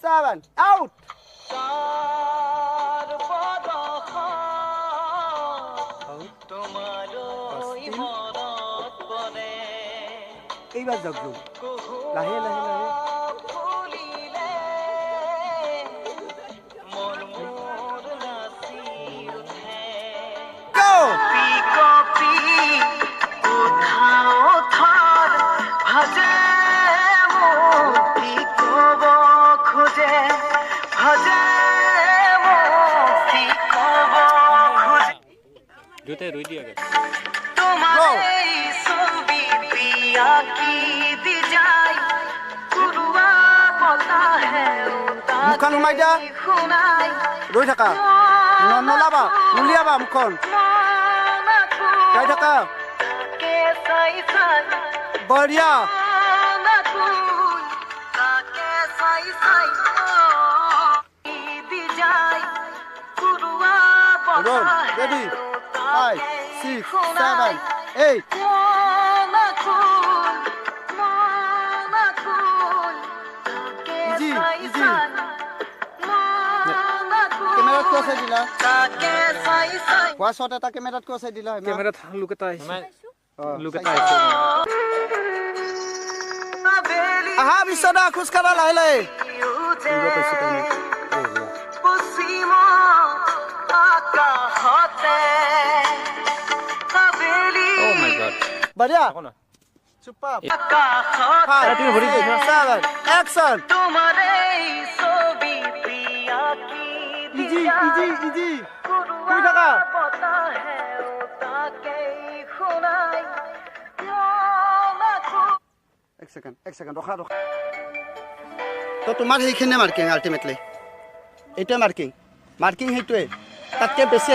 7 out এইবাৰ যাও লাহে লাহে লাহে জুতে ৰুই দিয়া গেছে মুখখন সোমাই দিয়া ৰৈ থাকা নলাবা নুলিয়াবা মুখখন গাই থাকা বঢ়িয়া roll ready 5 6 7 8 easy easy camera কো সাইড দিলা ওয়া শট এটা ক্যামেরা কো সাইড দিলা ক্যামেরা লুক এটা আইছে লুক এটা আইছে আহা বিছনা খুশ করা লাই লাই Oh my god. बढ़िया कौन है? चुप आप Starting हो रही है 7 एक्शन इजी इजी इजी कोई लगा एक सेकंड रखा तो तुम्हार সেইখানে মার্কিং আলটিমেটলি এটা মার্কিং হেইটোৱে তাতকে বেছি